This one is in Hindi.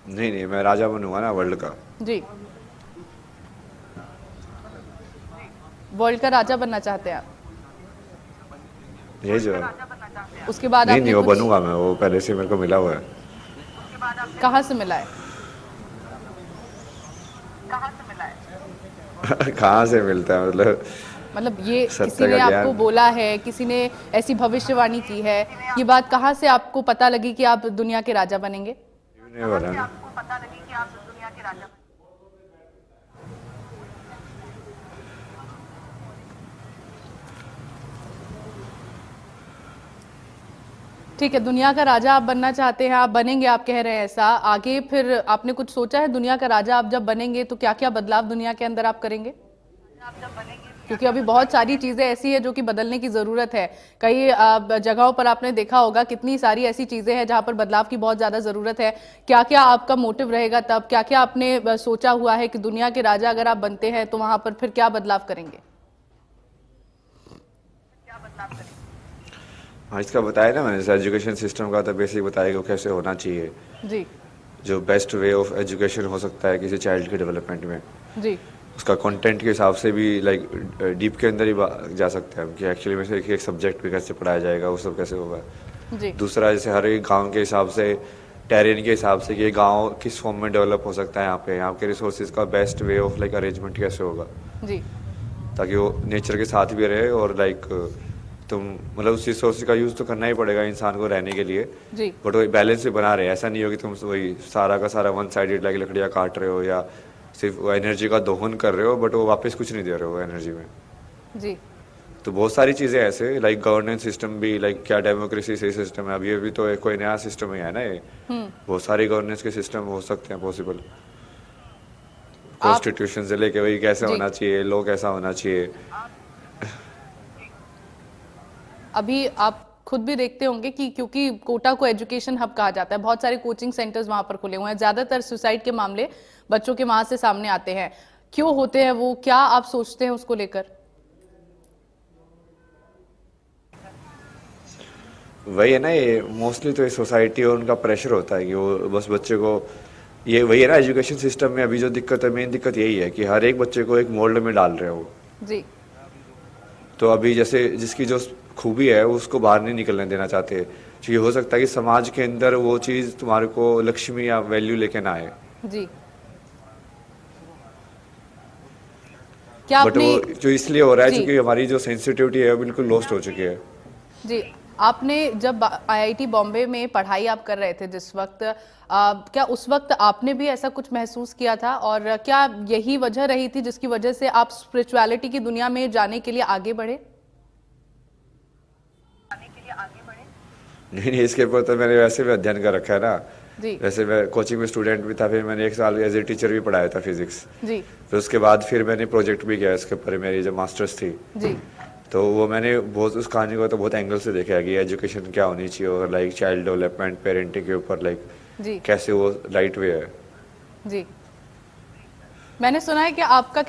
नहीं नहीं, मैं राजा बनूंगा ना वर्ल्ड का। जी, वर्ल्ड का राजा बनना चाहते हैं आप? यही जो है। उसके बाद नहीं नहीं, आपने वो कुछ, बनूंगा मैं, वो पहले से मेरे को मिला हुआ है। कहाँ से मिला है? कहाँ से मिलता है मतलब? मतलब ये किसी सत्ता ने का आपको ज्ञान। बोला है, किसी ने ऐसी भविष्यवाणी की है? ये बात कहाँ से आपको पता लगी कि आप दुनिया के राजा बनेंगे? नहीं बोला ना। ठीक है, दुनिया का राजा आप बनना चाहते हैं, आप बनेंगे, आप कह रहे हैं ऐसा। आगे फिर आपने कुछ सोचा है, दुनिया का राजा आप जब बनेंगे तो क्या क्या बदलाव दुनिया के अंदर आप करेंगे? क्योंकि अभी बहुत सारी चीजें ऐसी है जो कि बदलने की जरूरत है। कई जगहों पर आपने देखा होगा कितनी सारी ऐसी चीजें हैं जहां पर बदलाव की बहुत ज्यादा जरूरत है। क्या क्या आपका मोटिव रहेगा तब, क्या क्या आपने सोचा हुआ है कि दुनिया के राजा अगर आप बनते हैं तो वहां पर फिर क्या बदलाव करेंगे? हाँ, इसका बताया ना मैंने, एजुकेशन सिस्टम का तो बेसिक बताया कि वो कैसे होना चाहिए। जी। जो बेस्ट वे ऑफ एजुकेशन हो सकता है किसी चाइल्ड के डेवलपमेंट में, जी। उसका कंटेंट के हिसाब से भी लाइक डीप के अंदर ही जा सकते हैं हम, कि एक्चुअली में से एक सब्जेक्ट भी कैसे पढ़ाया जाएगा, वो सब कैसे होगा। जी। दूसरा, जैसे हर एक गांव के हिसाब से, टेरेन के हिसाब से, कि ये गांव किस फॉर्म में डेवलप हो सकता है, यहाँ के रिसोर्सेज का best way of like arrangement कैसे होगा, जी। ताकि वो नेचर के साथ भी रहे और लाइक तुम मतलब उस रिसोर्स का यूज़ तो करना ही पड़ेगा इंसान को रहने के लिए, जी। बट वो बैलेंस भी बना रहे। ऐसा नहीं हो कि तुम वही सारा का सारा वन साइडेड लाइक लकड़ियाँ काट रहे हो या सिर्फ एनर्जी का दोहन कर रहे हो, बट वो वापस कुछ नहीं दे रहे हो एनर्जी में। जी। तो बहुत सारी चीज़ें ऐसे लाइक गवर्नेंस सिस्टम भी, लाइक क्या डेमोक्रेसी सही सिस्टम है, अभी तो एक कोई नया सिस्टम ही है ना ये। बहुत सारे गवर्नेंस के सिस्टम हो सकते हैं पॉसिबल, आप। कॉन्स्टिट्यूशन से लेके वही कैसे जी। होना चाहिए, लॉ कैसा होना चाहिए। अभी आप खुद भी देखते होंगे कि क्योंकि कोटा को एजुकेशन हब कहा जाता है, बहुत सारे कोचिंग सेंटर्स वहां पर खुले हुए हैं, ज्यादातर सुसाइड के मामले बच्चों के वहां से सामने आते हैं। क्यों होते हैं वो, क्या आप सोचते हैं उसको लेकर? वही है ना, ये मोस्टली तो ये सोसाइटी और उनका प्रेशर होता है कि वो बस बच्चे को, ये वही है ना एजुकेशन सिस्टम में अभी जो दिक्कत है, मेन दिक्कत यही है कि हर एक बच्चे को एक मोल्ड में डाल रहे हो। जी। तो अभी जैसे जिसकी जो खूबी है उसको बाहर नहीं निकलने देना चाहते, क्योंकि हो सकता है कि समाज के अंदर वो चीज़ तुम्हारे को लक्ष्मी या वैल्यू लेके ना आए, जी। क्या बट आपने। वो जो इसलिए हो रहा है जी। क्योंकि हमारी जो सेंसिटिविटी है वो बिल्कुल लॉस्ट हो चुकी है। जी। आपने जब आईआईटी बॉम्बे में पढ़ाई आप कर रहे थे जिस वक्त, क्या उस वक्त आपने भी ऐसा कुछ महसूस किया था, और क्या यही वजह रही थी जिसकी वजह से आप स्पिरिचुअलिटी की दुनिया में जाने के लिए आगे बढ़े? नहीं नहीं, इसके ऊपर तो मैंने वैसे भी अध्ययन कर रखा है ना। जी। वैसे मैं कोचिंग में स्टूडेंट भी था, फिर मैंने एक साल एज ए टीचर भी पढ़ाया था फिजिक्स। जी। फिर उसके बाद फिर मैंने प्रोजेक्ट भी किया इसके ऊपर, मेरी जो मास्टर्स थी। जी। तो वो मैंने बहुत उस कहानी को तो बहुत एंगल से देखा है कि एजुकेशन क्या होनी चाहिए, और लाइक चाइल्ड डेवलपमेंट, पेरेंटिंग के ऊपर लाइक जी। कैसे वो राइट वे है। जी। मैंने सुना है कि आपका